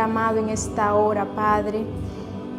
amado, en esta hora, Padre.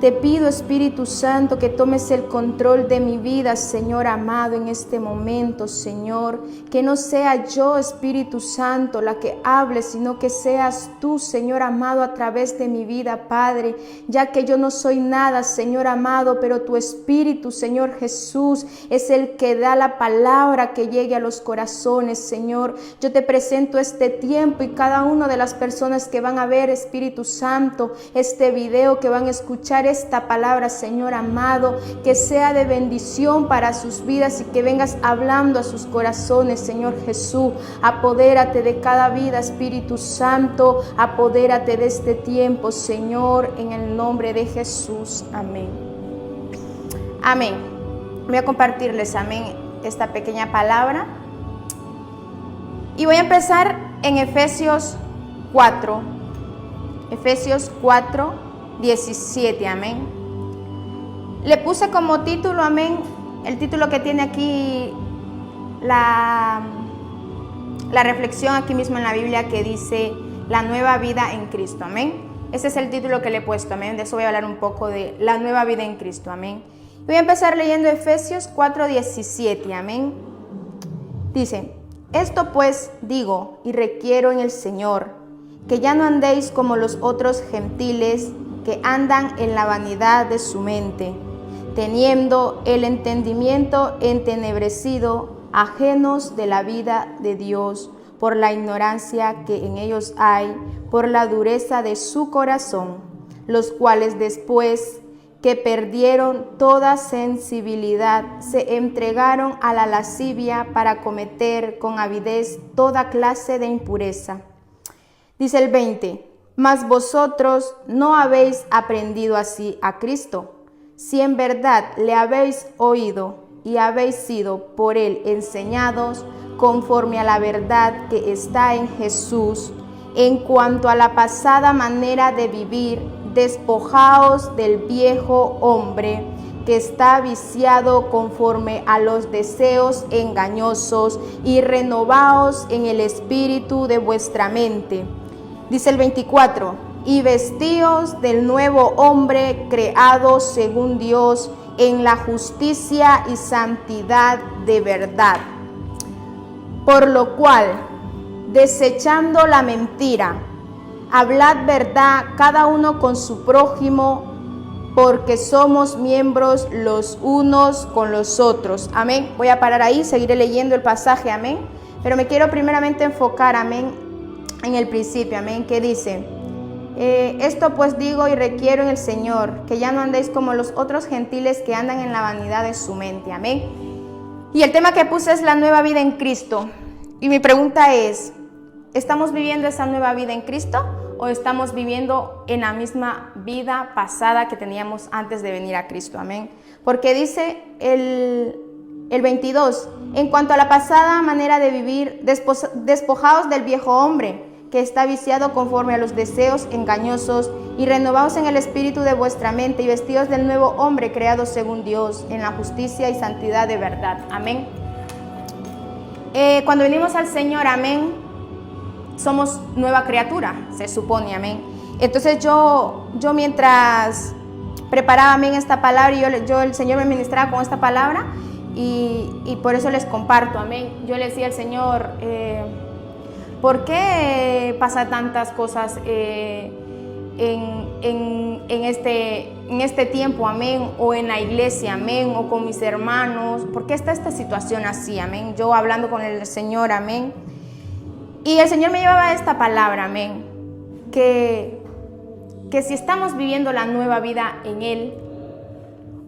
Te pido, Espíritu Santo, que tomes el control de mi vida, Señor amado, en este momento, Señor. Que no sea yo, Espíritu Santo, la que hable, sino que seas tú, Señor amado, a través de mi vida, Padre. Ya que yo no soy nada, Señor amado, pero tu Espíritu, Señor Jesús, es el que da la palabra que llegue a los corazones, Señor. Yo te presento este tiempo y cada una de las personas que van a ver, Espíritu Santo, este video, que van a escuchar esta palabra, Señor amado, que sea de bendición para sus vidas y que vengas hablando a sus corazones, Señor Jesús. Apodérate de cada vida, Espíritu Santo, apodérate de este tiempo, Señor, en el nombre de Jesús. Amén. Amén. Voy a compartirles, amén, esta pequeña palabra. Y voy a empezar en Efesios 4. Efesios 4, 17, amén. Le puse como título, amén, el título que tiene aquí la reflexión aquí mismo en la Biblia, que dice la nueva vida en Cristo, amén. Ese es el título que le he puesto, amén. De eso voy a hablar un poco, de la nueva vida en Cristo, amén. Voy a empezar leyendo Efesios 4, 17, amén. Dice: esto pues digo y requiero en el Señor, que ya no andéis como los otros gentiles, que andan en la vanidad de su mente, teniendo el entendimiento entenebrecido, ajenos de la vida de Dios, por la ignorancia que en ellos hay, por la dureza de su corazón, los cuales después que perdieron toda sensibilidad, se entregaron a la lascivia para cometer con avidez toda clase de impureza. Dice el 20: mas vosotros no habéis aprendido así a Cristo, si en verdad le habéis oído y habéis sido por él enseñados conforme a la verdad que está en Jesús. En cuanto a la pasada manera de vivir, despojaos del viejo hombre, que está viciado conforme a los deseos engañosos, y renovaos en el espíritu de vuestra mente. Dice el 24: y vestíos del nuevo hombre, creado según Dios en la justicia y santidad de verdad. Por lo cual, desechando la mentira, hablad verdad cada uno con su prójimo, porque somos miembros los unos con los otros. Amén. Voy a parar ahí, seguiré leyendo el pasaje, amén. Pero me quiero primeramente enfocar, amén, en el principio, amén, que dice: esto pues digo y requiero en el Señor, que ya no andéis como los otros gentiles, que andan en la vanidad de su mente, amén. Y el tema que puse es la nueva vida en Cristo. Y mi pregunta es: ¿estamos viviendo esa nueva vida en Cristo o estamos viviendo en la misma vida pasada que teníamos antes de venir a Cristo? Amén. Porque dice el 22: en cuanto a la pasada manera de vivir, despojaos del viejo hombre, que está viciado conforme a los deseos engañosos, y renovaos en el espíritu de vuestra mente, y vestidos del nuevo hombre, creado según Dios, en la justicia y santidad de verdad. Amén. Cuando venimos al Señor, amén, somos nueva criatura, se supone, amén. Entonces yo mientras preparaba, amén, esta palabra, y el Señor me ministraba con esta palabra, y por eso les comparto, amén. Yo le decía al Señor, ¿por qué pasa tantas cosas en este tiempo, amén? O en la iglesia, amén, o con mis hermanos. ¿Por qué está esta situación así, amén? Yo hablando con el Señor, amén. Y el Señor me llevaba esta palabra, amén, que si estamos viviendo la nueva vida en Él,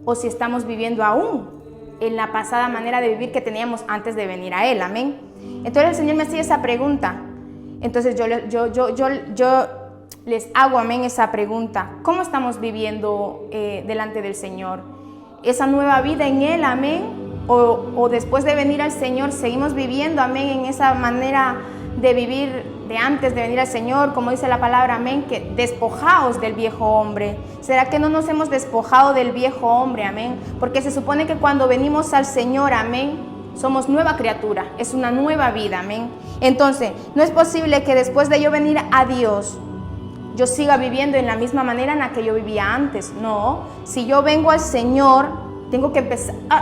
o si estamos viviendo aún en la pasada manera de vivir que teníamos antes de venir a Él, amén. Entonces el Señor me hacía esa pregunta. Entonces yo les hago, amén, esa pregunta: ¿cómo estamos viviendo delante del Señor? ¿Esa nueva vida en Él, amén? O después de venir al Señor seguimos viviendo, amén, en esa manera de vivir de antes de venir al Señor, como dice la palabra, amén, que despojaos del viejo hombre. ¿Será que no nos hemos despojado del viejo hombre, amén? Porque se supone que cuando venimos al Señor, amén, somos nueva criatura, es una nueva vida, amén. Entonces, no es posible que después de yo venir a Dios, yo siga viviendo en la misma manera en la que yo vivía antes. No, si yo vengo al Señor, tengo que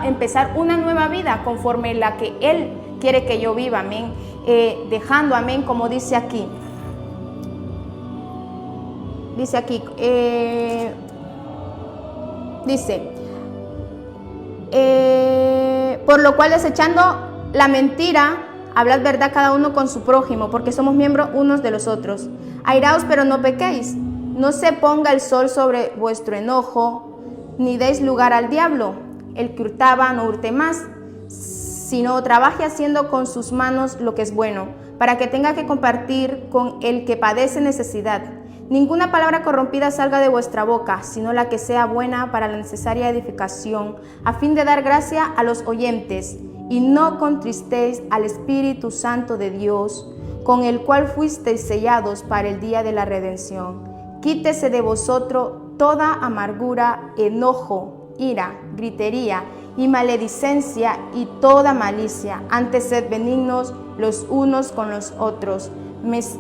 empezar una nueva vida conforme la que Él quiere que yo viva, amén. Dejando, amén, como dice aquí. Dice aquí, por lo cual desechando la mentira, hablad verdad cada uno con su prójimo, porque somos miembros unos de los otros. Airaos, pero no pequéis. No se ponga el sol sobre vuestro enojo, ni deis lugar al diablo. El que hurtaba no hurte más, sino trabaje haciendo con sus manos lo que es bueno, para que tenga que compartir con el que padece necesidad. Ninguna palabra corrompida salga de vuestra boca, sino la que sea buena para la necesaria edificación, a fin de dar gracia a los oyentes. Y no contristéis al Espíritu Santo de Dios, con el cual fuisteis sellados para el día de la redención. Quítese de vosotros toda amargura, enojo, ira, gritería y maledicencia y toda malicia. Antes sed benignos los unos con los otros,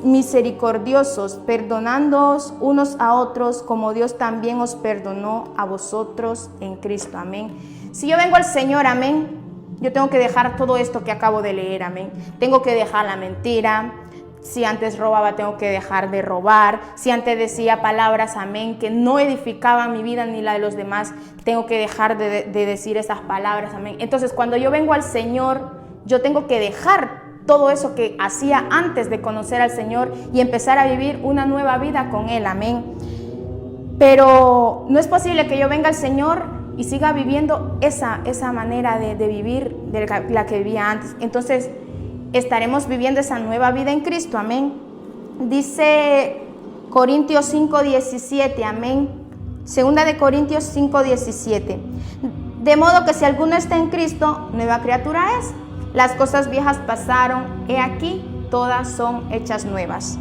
misericordiosos, perdonándoos unos a otros, como Dios también os perdonó a vosotros en Cristo. Amén. Si yo vengo al Señor, amén, yo tengo que dejar todo esto que acabo de leer, amén. Tengo que dejar la mentira. Si antes robaba, tengo que dejar de robar. Si antes decía palabras, amén, que no edificaban mi vida ni la de los demás, tengo que dejar de decir esas palabras, amén. Entonces, cuando yo vengo al Señor, yo tengo que dejar todo eso que hacía antes de conocer al Señor y empezar a vivir una nueva vida con Él, amén. Pero no es posible que yo venga al Señor y siga viviendo esa manera de vivir de la que vivía antes. Entonces, estaremos viviendo esa nueva vida en Cristo, amén. Dice Corintios 5:17, amén. Segunda de Corintios 5:17. De modo que si alguno está en Cristo, nueva criatura es. Las cosas viejas pasaron, he aquí, todas son hechas nuevas.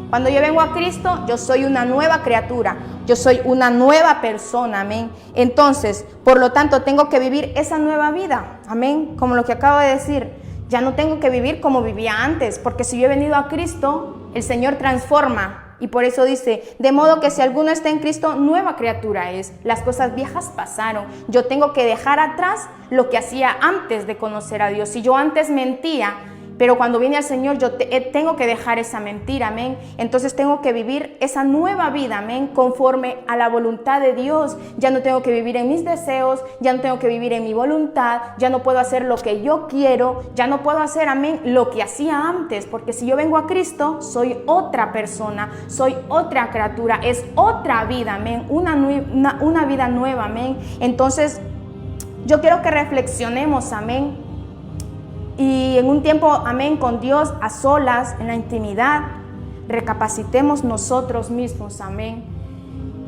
Cuando yo vengo a Cristo, yo soy una nueva criatura, yo soy una nueva persona, amén. Entonces, por lo tanto, tengo que vivir esa nueva vida, amén. Como lo que acabo de decir, ya no tengo que vivir como vivía antes, porque si yo he venido a Cristo, el Señor transforma. Y por eso dice, de modo que si alguno está en Cristo, nueva criatura es. Las cosas viejas pasaron. Yo tengo que dejar atrás lo que hacía antes de conocer a Dios. Si yo antes mentía, pero cuando viene al Señor, yo tengo que dejar esa mentira, amén. Entonces tengo que vivir esa nueva vida, amén, conforme a la voluntad de Dios. Ya no tengo que vivir en mis deseos, ya no tengo que vivir en mi voluntad, ya no puedo hacer lo que yo quiero, ya no puedo hacer, amén, lo que hacía antes, porque si yo vengo a Cristo, soy otra persona, soy otra criatura, es otra vida, amén, una vida nueva, amén. Entonces, yo quiero que reflexionemos, amén, y en un tiempo, amén, con Dios, a solas, en la intimidad, recapacitemos nosotros mismos, amén.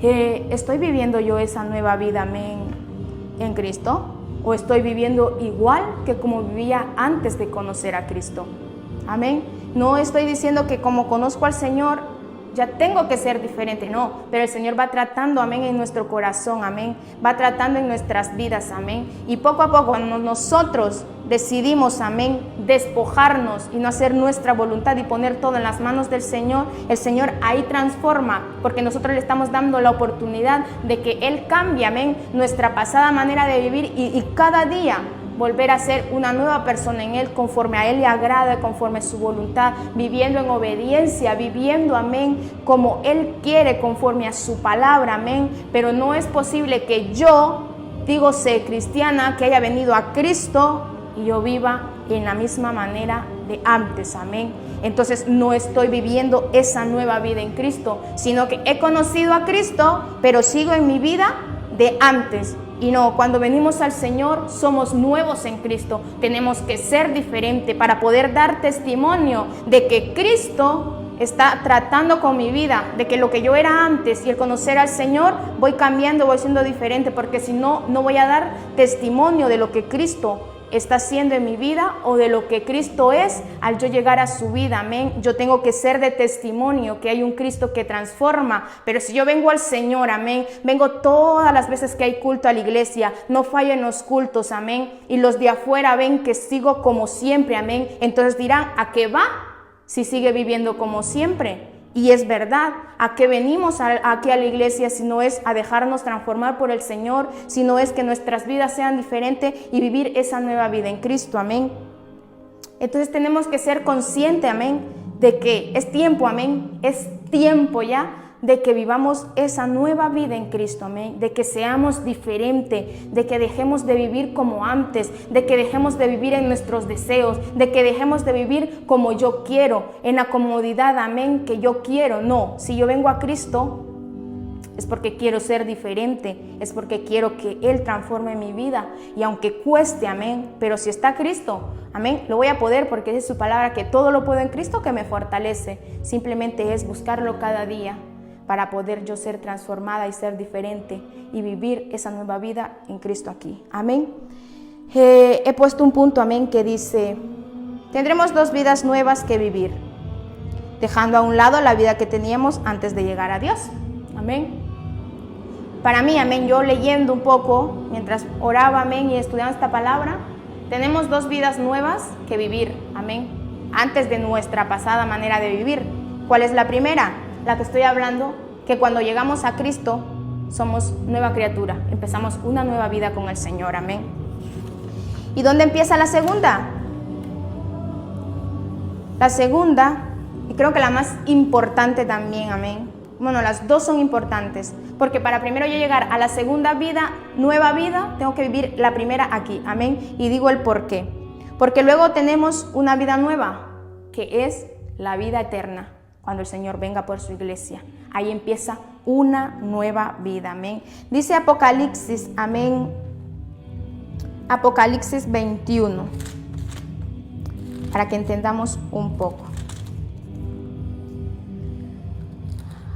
¿Estoy viviendo yo esa nueva vida, amén, en Cristo? ¿O estoy viviendo igual que como vivía antes de conocer a Cristo? Amén. No estoy diciendo que como conozco al Señor, ya tengo que ser diferente, no, pero el Señor va tratando, amén, en nuestro corazón, amén, va tratando en nuestras vidas, amén, y poco a poco cuando nosotros decidimos, amén, despojarnos y no hacer nuestra voluntad y poner todo en las manos del Señor, el Señor ahí transforma, porque nosotros le estamos dando la oportunidad de que Él cambie, amén, nuestra pasada manera de vivir y cada día volver a ser una nueva persona en Él, conforme a Él le agrada, conforme a su voluntad, viviendo en obediencia, viviendo, amén, como Él quiere, conforme a su palabra, amén. Pero no es posible que yo, digo, sé cristiana, que haya venido a Cristo y yo viva en la misma manera de antes, amén. Entonces no estoy viviendo esa nueva vida en Cristo, sino que he conocido a Cristo, pero sigo en mi vida de antes. Y no, cuando venimos al Señor somos nuevos en Cristo. Tenemos que ser diferente para poder dar testimonio de que Cristo está tratando con mi vida, de que lo que yo era antes y el conocer al Señor voy cambiando, voy siendo diferente, porque si no, no voy a dar testimonio de lo que Cristo está haciendo en mi vida o de lo que Cristo es al yo llegar a su vida, amén. Yo tengo que ser de testimonio que hay un Cristo que transforma, pero si yo vengo al Señor, amén, vengo todas las veces que hay culto a la iglesia, no fallo en los cultos, amén, y los de afuera ven que sigo como siempre, amén, entonces dirán, ¿a qué va si sigue viviendo como siempre? Y es verdad, ¿a qué venimos aquí a la iglesia si no es a dejarnos transformar por el Señor, si no es que nuestras vidas sean diferentes y vivir esa nueva vida en Cristo? Amén. Entonces tenemos que ser conscientes, amén, de que es tiempo, amén, es tiempo ya de que vivamos esa nueva vida en Cristo, amén, de que seamos diferentes, de que dejemos de vivir como antes, de que dejemos de vivir en nuestros deseos, de que dejemos de vivir como yo quiero, en la comodidad, amén, que yo quiero. No, si yo vengo a Cristo es porque quiero ser diferente, es porque quiero que Él transforme mi vida, y aunque cueste, amén, pero si está Cristo, amén, lo voy a poder, porque es su palabra que todo lo puedo en Cristo que me fortalece. Simplemente es buscarlo cada día para poder yo ser transformada y ser diferente y vivir esa nueva vida en Cristo aquí. Amén. He puesto un punto, amén, que dice, tendremos 2 vidas nuevas que vivir, dejando a un lado la vida que teníamos antes de llegar a Dios. Amén. Para mí, amén, yo leyendo un poco, mientras oraba, amén, y estudiando esta palabra, tenemos 2 vidas nuevas que vivir, amén, antes de nuestra pasada manera de vivir. ¿Cuál es la primera? La que estoy hablando, que cuando llegamos a Cristo somos nueva criatura, empezamos una nueva vida con el Señor, amén. ¿Y dónde empieza la segunda? La segunda, y creo que la más importante también, amén. Bueno, las 2 son importantes, porque para primero yo llegar a la segunda vida, nueva vida, tengo que vivir la primera aquí, amén. Y digo el por qué. Porque luego tenemos una vida nueva, que es la vida eterna. Cuando el Señor venga por su iglesia, ahí empieza una nueva vida, amén. Dice Apocalipsis, amén, Apocalipsis 21, para que entendamos un poco.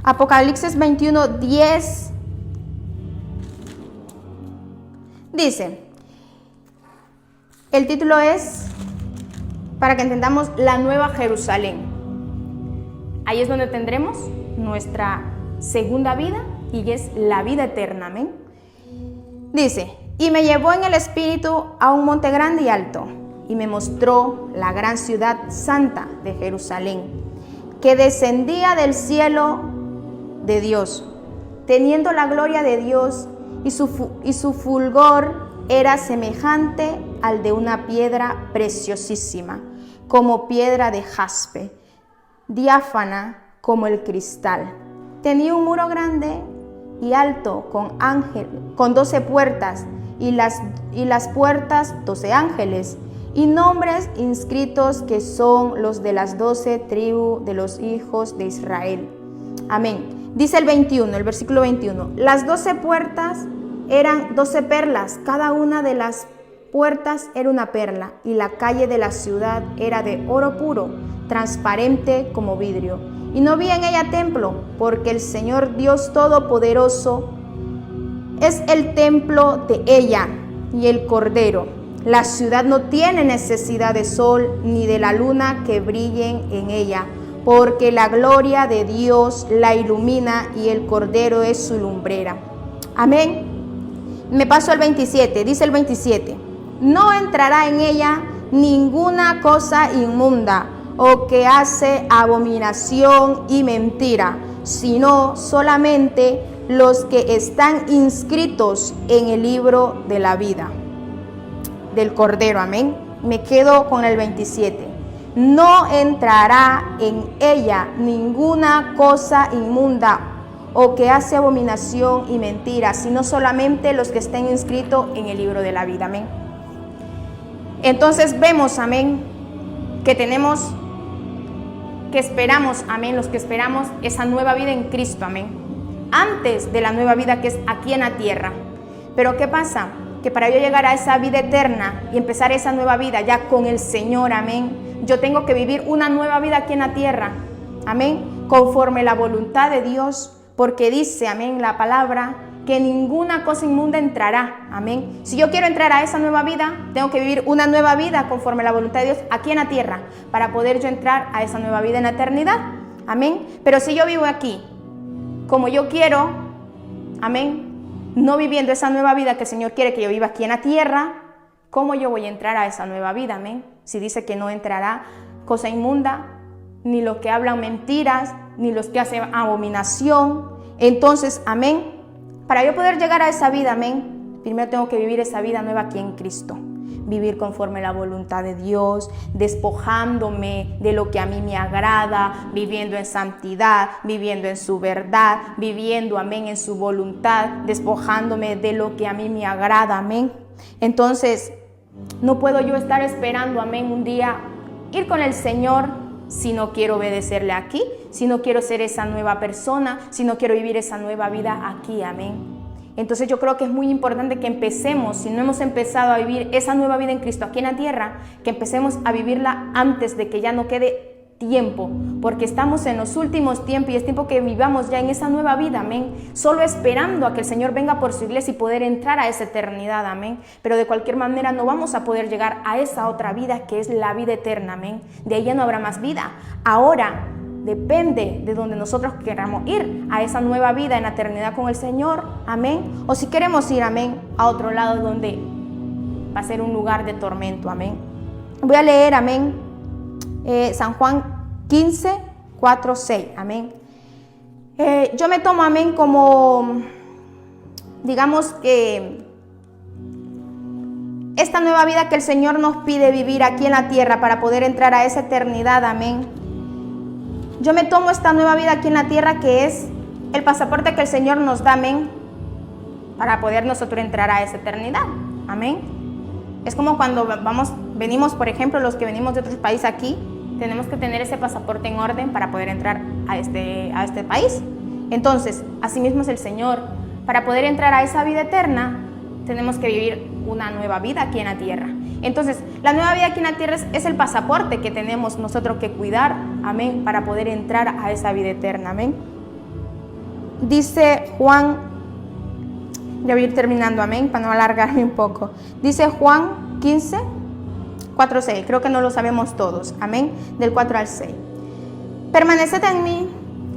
Apocalipsis 21, 10, dice, el título es, para que entendamos, la Nueva Jerusalén. Ahí es donde tendremos nuestra segunda vida y es la vida eterna, amén. Dice, y me llevó en el espíritu a un monte grande y alto, y me mostró la gran ciudad santa de Jerusalén, que descendía del cielo de Dios, teniendo la gloria de Dios, y su fulgor era semejante al de una piedra preciosísima, como piedra de jaspe, diáfana como el cristal. Tenía un muro grande y alto con 12 puertas, y las puertas 12 ángeles, y nombres inscritos que son los de las 12 tribus de los hijos de Israel. Amén. Dice el 21, el versículo 21, las 12 puertas eran 12 perlas, cada una de las puertas era una perla, y la calle de la ciudad era de oro puro, transparente como vidrio, y no vi en ella templo, porque el Señor Dios Todopoderoso es el templo de ella, y el Cordero. La ciudad no tiene necesidad de sol ni de la luna que brillen en ella, porque la gloria de Dios la ilumina y el Cordero es su lumbrera. Amén. Me paso al 27, dice el 27, no entrará en ella ninguna cosa inmunda o que hace abominación y mentira, sino solamente los que están inscritos en el libro de la vida del Cordero. Amén. Me quedo con el 27. No entrará en ella ninguna cosa inmunda o que hace abominación y mentira, sino solamente los que estén inscritos en el libro de la vida. Amén. Entonces vemos, amén, que tenemos, que esperamos, amén, los que esperamos esa nueva vida en Cristo, amén, antes de la nueva vida que es aquí en la tierra. Pero ¿qué pasa? Que para yo llegar a esa vida eterna y empezar esa nueva vida ya con el Señor, amén, yo tengo que vivir una nueva vida aquí en la tierra, amén, conforme la voluntad de Dios, porque dice, amén, la palabra, que ninguna cosa inmunda entrará, amén. Si yo quiero entrar a esa nueva vida, tengo que vivir una nueva vida conforme la voluntad de Dios aquí en la tierra, para poder yo entrar a esa nueva vida en la eternidad, amén. Pero si yo vivo aquí como yo quiero, amén, no viviendo esa nueva vida que el Señor quiere que yo viva aquí en la tierra, ¿cómo yo voy a entrar a esa nueva vida? Amén. Si dice que no entrará cosa inmunda, ni los que hablan mentiras, ni los que hacen abominación. Entonces, amén, para yo poder llegar a esa vida, amén, primero tengo que vivir esa vida nueva aquí en Cristo. Vivir conforme a la voluntad de Dios, despojándome de lo que a mí me agrada, viviendo en santidad, viviendo en su verdad, viviendo, amén, en su voluntad, despojándome de lo que a mí me agrada, amén. Entonces, no puedo yo estar esperando, amén, un día ir con el Señor si no quiero obedecerle aquí, si no quiero ser esa nueva persona, si no quiero vivir esa nueva vida aquí, amén. Entonces yo creo que es muy importante que empecemos, si no hemos empezado a vivir esa nueva vida en Cristo aquí en la tierra, que empecemos a vivirla antes de que ya no quede tiempo, porque estamos en los últimos tiempos y es tiempo que vivamos ya en esa nueva vida, amén, solo esperando a que el Señor venga por su iglesia y poder entrar a esa eternidad, amén, pero de cualquier manera no vamos a poder llegar a esa otra vida que es la vida eterna, amén, de ahí ya no habrá más vida. Ahora depende de donde nosotros queramos ir a esa nueva vida en la eternidad con el Señor, amén, o si queremos ir, amén, a otro lado donde va a ser un lugar de tormento, amén. Voy a leer, amén, San Juan 15, 4, 6, amén. Yo me tomo, amén, como, digamos que esta nueva vida que el Señor nos pide vivir aquí en la tierra para poder entrar a esa eternidad, amén. Yo me tomo esta nueva vida aquí en la tierra que es el pasaporte que el Señor nos da, amén, para poder nosotros entrar a esa eternidad, amén. Es como cuando venimos, por ejemplo, los que venimos de otros países aquí, tenemos que tener ese pasaporte en orden para poder entrar a este país. Entonces, así mismo es el Señor. Para poder entrar a esa vida eterna, tenemos que vivir una nueva vida aquí en la tierra. Entonces, la nueva vida aquí en la tierra es el pasaporte que tenemos nosotros que cuidar, amén, para poder entrar a esa vida eterna, amén. Dice Juan, ya voy a ir terminando, amén, para no alargarme un poco. Dice Juan 15, 4, 6, creo que no lo sabemos todos, amén, del 4 al 6. Permaneced en mí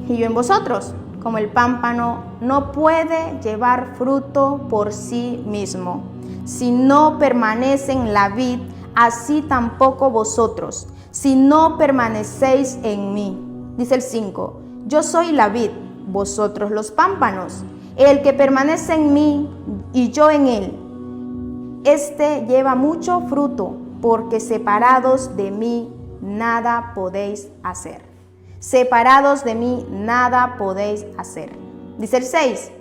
y yo en vosotros, como el pámpano no puede llevar fruto por sí mismo, si no permanece en la vid, así tampoco vosotros, si no permanecéis en mí. Dice el 5, yo soy la vid, vosotros los pámpanos. El que permanece en mí y yo en él, este lleva mucho fruto, porque separados de mí nada podéis hacer. Separados de mí nada podéis hacer. Dice el 6,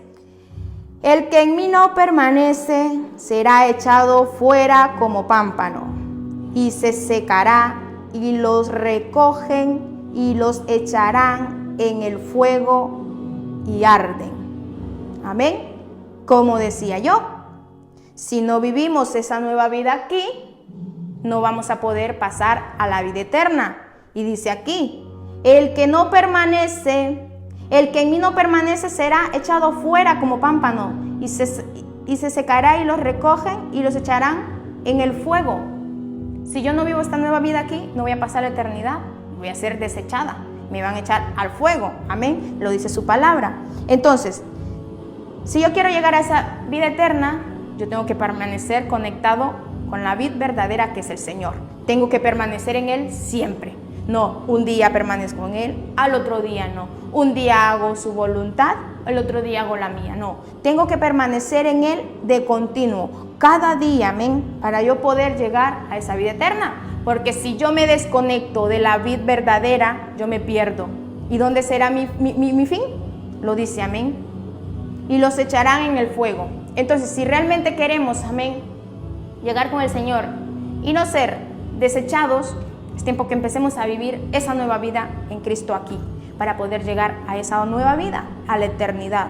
el que en mí no permanece será echado fuera como pámpano, y se secará, y los recogen y los echarán en el fuego y arden. Amén. Como decía yo, si no vivimos esa nueva vida aquí, no vamos a poder pasar a la vida eterna. Y dice aquí, el que en mí no permanece será echado fuera como pámpano, y se secará, y los recogen y los echarán en el fuego. Si yo no vivo esta nueva vida aquí, no voy a pasar la eternidad, voy a ser desechada, me van a echar al fuego, amén, lo dice su palabra. Entonces, si yo quiero llegar a esa vida eterna, yo tengo que permanecer conectado con la vid verdadera que es el Señor. Tengo que permanecer en Él siempre. No, un día permanezco en Él, al otro día no. Un día hago su voluntad, el otro día hago la mía. No, tengo que permanecer en Él de continuo, cada día, amén, para yo poder llegar a esa vida eterna. Porque si yo me desconecto de la vid verdadera, yo me pierdo. ¿Y dónde será mi fin? Lo dice, amén. Y los echarán en el fuego. Entonces, si realmente queremos, amén, llegar con el Señor y no ser desechados, es tiempo que empecemos a vivir esa nueva vida en Cristo aquí, para poder llegar a esa nueva vida, a la eternidad.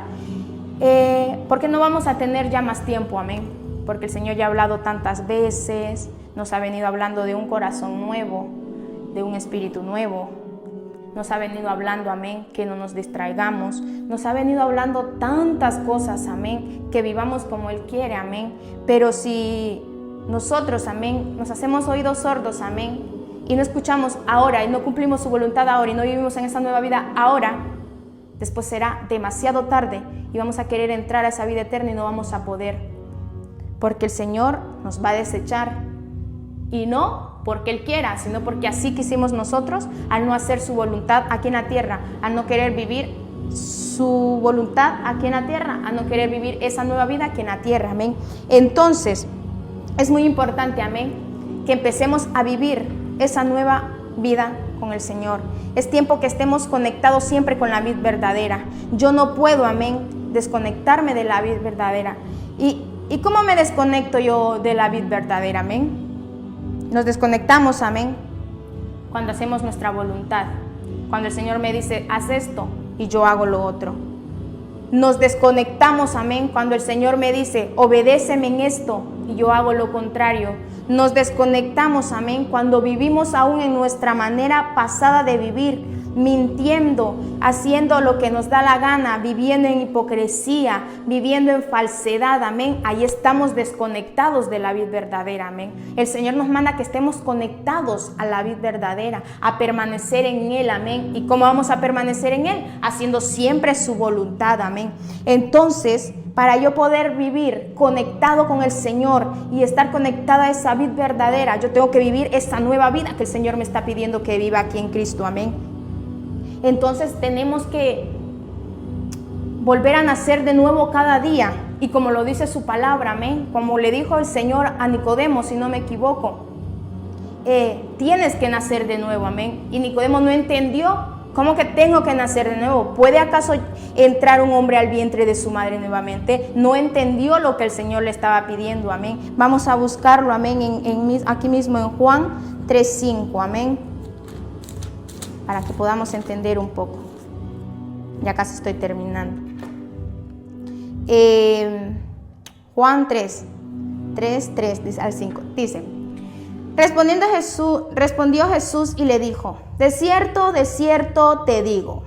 Porque no vamos a tener ya más tiempo, amén. Porque el Señor ya ha hablado tantas veces, nos ha venido hablando de un corazón nuevo, de un espíritu nuevo. Nos ha venido hablando, amén, que no nos distraigamos. Nos ha venido hablando tantas cosas, amén, que vivamos como Él quiere, amén. Pero si nosotros, amén, nos hacemos oídos sordos, amén, y no escuchamos ahora y no cumplimos su voluntad ahora y no vivimos en esa nueva vida ahora, después será demasiado tarde y vamos a querer entrar a esa vida eterna y no vamos a poder, porque el Señor nos va a desechar y no porque Él quiera, sino porque así quisimos nosotros, al no hacer su voluntad aquí en la tierra, al no querer vivir su voluntad aquí en la tierra, al no querer vivir esa nueva vida aquí en la tierra, amén. Entonces, es muy importante, amén, que empecemos a vivir esa nueva vida con el Señor. Es tiempo que estemos conectados siempre con la vid verdadera. Yo no puedo, amén, desconectarme de la vid verdadera. ¿Y cómo me desconecto yo de la vid verdadera, amén? Nos desconectamos, amén, cuando hacemos nuestra voluntad. Cuando el Señor me dice, haz esto, y yo hago lo otro. Nos desconectamos, amén, cuando el Señor me dice, obedéceme en esto, y yo hago lo contrario. Nos desconectamos, amén, cuando vivimos aún en nuestra manera pasada de vivir, mintiendo, haciendo lo que nos da la gana, viviendo en hipocresía, viviendo en falsedad, amén. Ahí estamos desconectados de la vid verdadera, amén. El Señor nos manda que estemos conectados a la vid verdadera, a permanecer en Él, amén. ¿Y cómo vamos a permanecer en Él? Haciendo siempre su voluntad, amén. Entonces, para yo poder vivir conectado con el Señor y estar conectada a esa vid verdadera, yo tengo que vivir esa nueva vida que el Señor me está pidiendo que viva aquí en Cristo, amén. Entonces tenemos que volver a nacer de nuevo cada día, y como lo dice su palabra, amén, como le dijo el Señor a Nicodemo, si no me equivoco, tienes que nacer de nuevo, amén. Y Nicodemo no entendió. ¿Cómo que tengo que nacer de nuevo? ¿Puede acaso entrar un hombre al vientre de su madre nuevamente? No entendió lo que el Señor le estaba pidiendo, amén. Vamos a buscarlo, amén, aquí mismo en Juan 3:5, amén, para que podamos entender un poco. Ya casi estoy terminando. Juan 3:3 dice al 5, dice: Respondió Jesús y le dijo: de cierto te digo,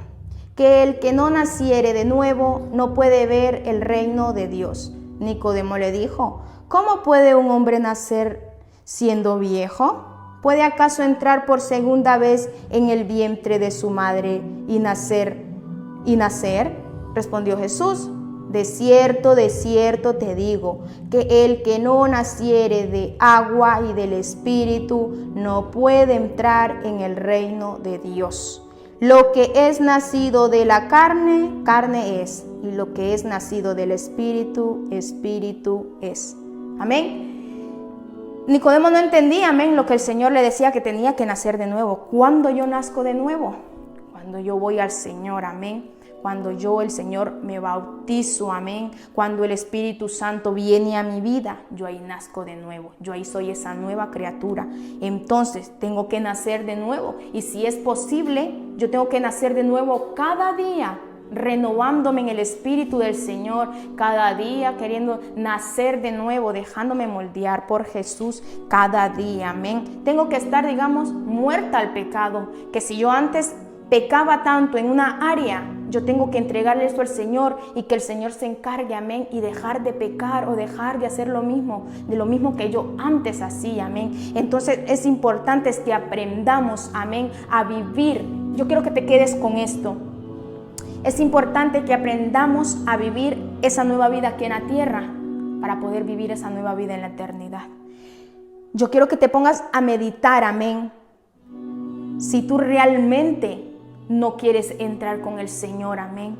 que el que no naciere de nuevo no puede ver el reino de Dios. Nicodemo le dijo: ¿cómo puede un hombre nacer siendo viejo? ¿Puede acaso entrar por segunda vez en el vientre de su madre y nacer? Respondió Jesús: de cierto te digo, que el que no naciere de agua y del Espíritu no puede entrar en el reino de Dios. Lo que es nacido de la carne, carne es, y lo que es nacido del Espíritu, Espíritu es. Amén. Nicodemo no entendía, amén, lo que el Señor le decía, que tenía que nacer de nuevo. ¿Cuándo yo nazco de nuevo? Cuando yo voy al Señor, amén. Cuando yo, el Señor, me bautizo, amén. Cuando el Espíritu Santo viene a mi vida, yo ahí nazco de nuevo. Yo ahí soy esa nueva criatura. Entonces, tengo que nacer de nuevo. Y si es posible, yo tengo que nacer de nuevo cada día, renovándome en el Espíritu del Señor, cada día queriendo nacer de nuevo, dejándome moldear por Jesús cada día, amén. Tengo que estar, digamos, muerta al pecado, que si yo antes pecaba tanto en una área, yo tengo que entregarle esto al Señor y que el Señor se encargue, amén, y dejar de pecar o dejar de hacer lo mismo que yo antes hacía, amén. Entonces es importante que aprendamos, amén, a vivir. Yo quiero que te quedes con esto. Es importante que aprendamos a vivir esa nueva vida aquí en la tierra para poder vivir esa nueva vida en la eternidad. Yo quiero que te pongas a meditar, amén. Si tú realmente no quieres entrar con el Señor, amén.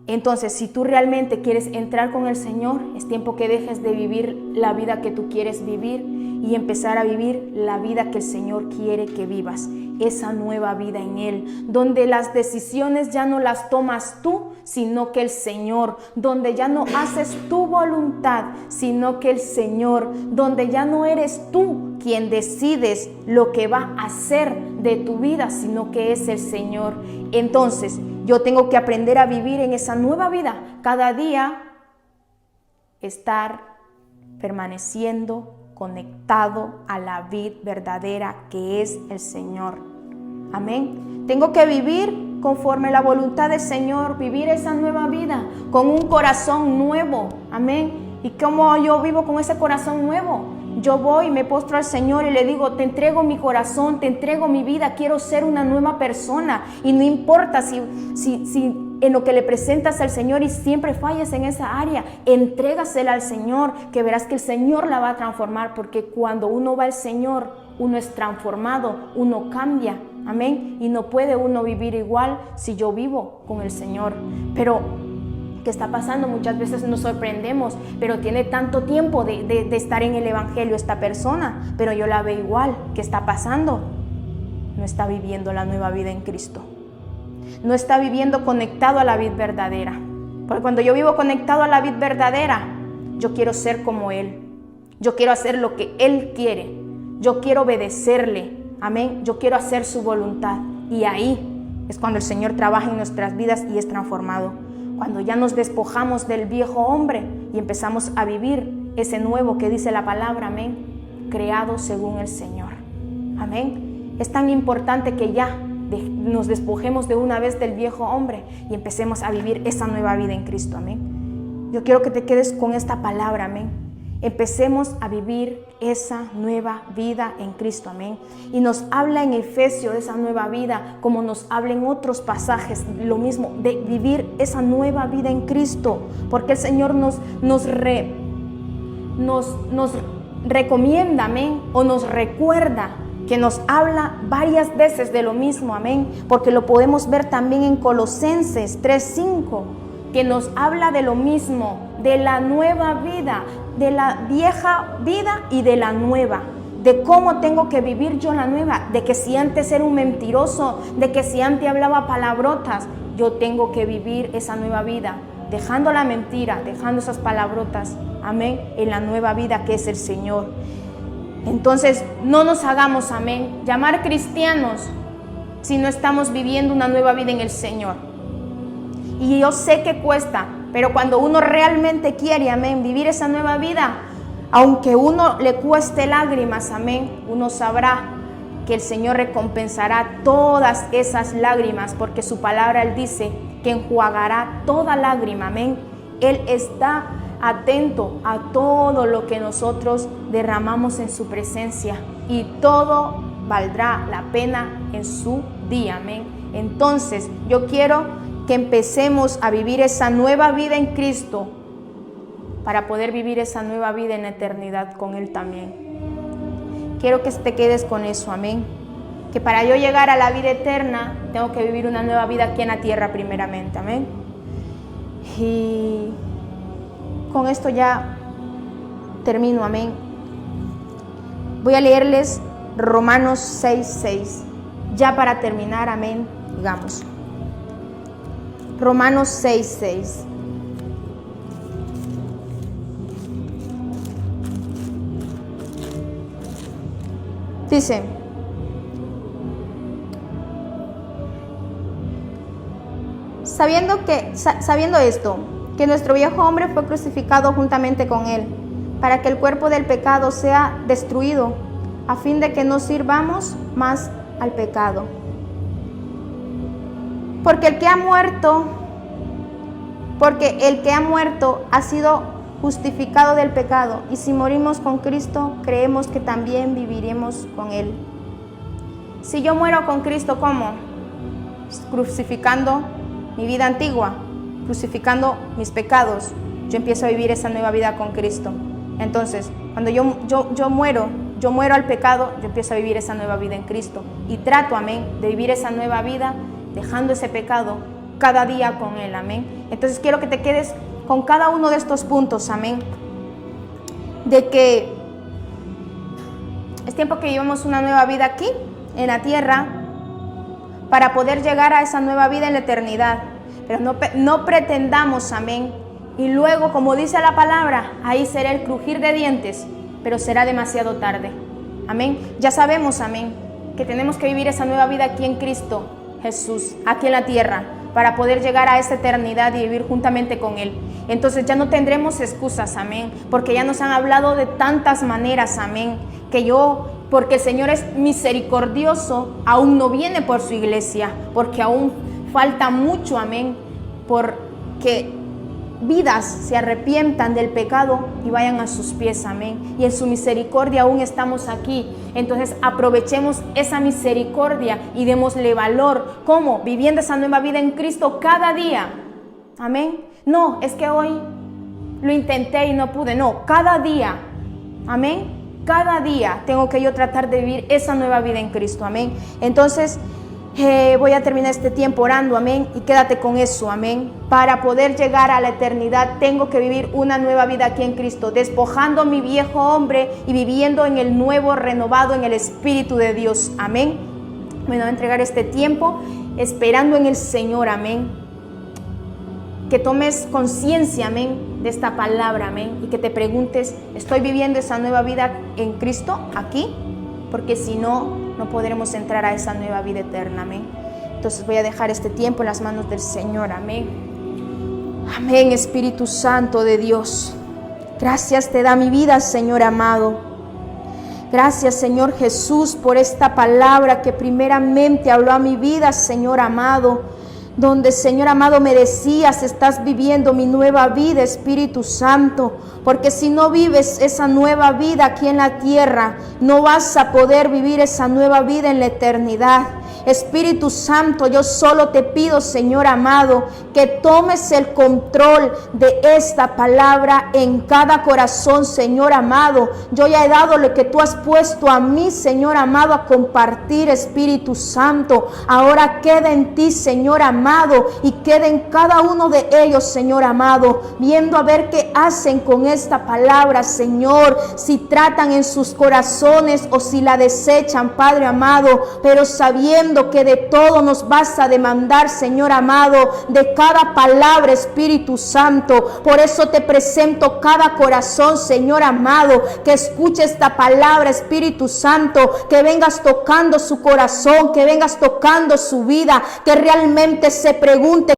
Entonces, si tú realmente quieres entrar con el Señor, es tiempo que dejes de vivir la vida que tú quieres vivir y empezar a vivir la vida que el Señor quiere que vivas, esa nueva vida en Él, donde las decisiones ya no las tomas tú, sino que el Señor, donde ya no haces tu voluntad, sino que el Señor, donde ya no eres tú quien decides lo que va a hacer de tu vida, sino que es el Señor. Entonces, yo tengo que aprender a vivir en esa nueva vida, cada día estar permaneciendo conectado a la vid verdadera que es el Señor. Amén. Tengo que vivir conforme la voluntad del Señor, vivir esa nueva vida con un corazón nuevo. Amén. ¿Y cómo yo vivo con ese corazón nuevo? Yo voy y me postro al Señor y le digo: te entrego mi corazón, te entrego mi vida, quiero ser una nueva persona. Y no importa si en lo que le presentas al Señor y siempre fallas en esa área, entrégasela al Señor, que verás que el Señor la va a transformar, porque cuando uno va al Señor, uno es transformado, uno cambia, amén, y no puede uno vivir igual si yo vivo con el Señor. Pero ¿qué está pasando? Muchas veces nos sorprendemos, pero tiene tanto tiempo de estar en el Evangelio esta persona, pero yo la veo igual. ¿Qué está pasando? No está viviendo la nueva vida en Cristo. No está viviendo conectado a la vid verdadera. Porque cuando yo vivo conectado a la vid verdadera, yo quiero ser como Él. Yo quiero hacer lo que Él quiere. Yo quiero obedecerle. Amén. Yo quiero hacer su voluntad. Y ahí es cuando el Señor trabaja en nuestras vidas y es transformado. Cuando ya nos despojamos del viejo hombre y empezamos a vivir ese nuevo que dice la palabra, amén, creado según el Señor. Amén. Es tan importante que ya nos despojemos de una vez del viejo hombre y empecemos a vivir esa nueva vida en Cristo. Amén. Yo quiero que te quedes con esta palabra. Amén. Empecemos a vivir esa nueva vida en Cristo, amén. Y nos habla en Efesios de esa nueva vida, como nos habla en otros pasajes, lo mismo, de vivir esa nueva vida en Cristo, porque el Señor nos recomienda, amén, o nos recuerda, que nos habla varias veces de lo mismo, amén, porque lo podemos ver también en Colosenses 3:5, que nos habla de lo mismo, de la nueva vida, de la vieja vida y de la nueva, de cómo tengo que vivir yo la nueva, de que si antes era un mentiroso, de que si antes hablaba palabrotas, yo tengo que vivir esa nueva vida, dejando la mentira, dejando esas palabrotas, amén, en la nueva vida que es el Señor. Entonces, no nos hagamos, amén, llamar cristianos si no estamos viviendo una nueva vida en el Señor. Y yo sé que cuesta, pero cuando uno realmente quiere, amén, vivir esa nueva vida, aunque uno le cueste lágrimas, amén, uno sabrá que el Señor recompensará todas esas lágrimas, porque su palabra, Él dice que enjuagará toda lágrima, amén. Él está atento a todo lo que nosotros derramamos en su presencia y todo valdrá la pena en su día, amén. Entonces, yo quiero que empecemos a vivir esa nueva vida en Cristo para poder vivir esa nueva vida en la eternidad con Él también. Quiero que te quedes con eso, amén. Que para yo llegar a la vida eterna, tengo que vivir una nueva vida aquí en la tierra primeramente, amén. Y con esto ya termino, amén. Voy a leerles Romanos 6:6, ya para terminar, amén, digamos. Romanos 6:6. Dice: sabiendo esto, que nuestro viejo hombre fue crucificado juntamente con él, para que el cuerpo del pecado sea destruido, a fin de que no sirvamos más al pecado. Porque el que ha muerto ha sido justificado del pecado, y si morimos con Cristo, creemos que también viviremos con Él. Si yo muero con Cristo, ¿cómo? Crucificando mi vida antigua, crucificando mis pecados, yo empiezo a vivir esa nueva vida con Cristo. Entonces, cuando yo muero al pecado, yo empiezo a vivir esa nueva vida en Cristo, y trato, amén, de vivir esa nueva vida dejando ese pecado cada día con Él, amén. Entonces quiero que te quedes con cada uno de estos puntos, amén, de que es tiempo que vivamos una nueva vida aquí en la tierra para poder llegar a esa nueva vida en la eternidad, pero no pretendamos, amén, y luego, como dice la palabra, ahí será el crujir de dientes, pero será demasiado tarde, amén. Ya sabemos, amén, que tenemos que vivir esa nueva vida aquí en Cristo Jesús, aquí en la tierra, para poder llegar a esa eternidad y vivir juntamente con Él. Entonces ya no tendremos excusas, amén, porque ya nos han hablado de tantas maneras, amén, porque el Señor es misericordioso, aún no viene por su iglesia, porque aún falta mucho, amén, porque vidas se arrepientan del pecado y vayan a sus pies, amén, y en su misericordia aún estamos aquí. Entonces aprovechemos esa misericordia y démosle valor. ¿Cómo? Viviendo esa nueva vida en Cristo cada día, amén. No, es que hoy lo intenté y no pude, no, cada día, amén, cada día tengo que yo tratar de vivir esa nueva vida en Cristo, amén. Entonces, voy a terminar este tiempo orando, amén, y quédate con eso, amén. Para poder llegar a la eternidad tengo que vivir una nueva vida aquí en Cristo, despojando mi viejo hombre y viviendo en el nuevo, renovado en el Espíritu de Dios, amén. Bueno, voy a entregar este tiempo esperando en el Señor, amén. Que tomes conciencia, amén, de esta palabra, amén, y que te preguntes, ¿estoy viviendo esa nueva vida en Cristo aquí? Porque si no, no podremos entrar a esa nueva vida eterna, amén. Entonces voy a dejar este tiempo en las manos del Señor, amén. Amén, Espíritu Santo de Dios. Gracias te da mi vida, Señor amado. Gracias, Señor Jesús, por esta palabra que primeramente habló a mi vida, Señor amado. Donde, Señor amado, me decías, estás viviendo mi nueva vida, Espíritu Santo. Porque si no vives esa nueva vida aquí en la tierra, no vas a poder vivir esa nueva vida en la eternidad. Espíritu Santo, yo solo te pido, Señor amado, que tomes el control de esta palabra en cada corazón, Señor amado. Yo ya he dado lo que tú has puesto a mí, Señor amado, a compartir, Espíritu Santo. Ahora queda en ti, Señor amado, y queda en cada uno de ellos, Señor amado, viendo a ver qué hacen con esta palabra, Señor, si tratan en sus corazones o si la desechan, Padre amado, pero sabiendo que de todo nos vas a demandar, Señor amado, de cada palabra, Espíritu Santo. Por eso te presento cada corazón, Señor amado, que escuche esta palabra, Espíritu Santo, que vengas tocando su corazón, que vengas tocando su vida, que realmente se pregunte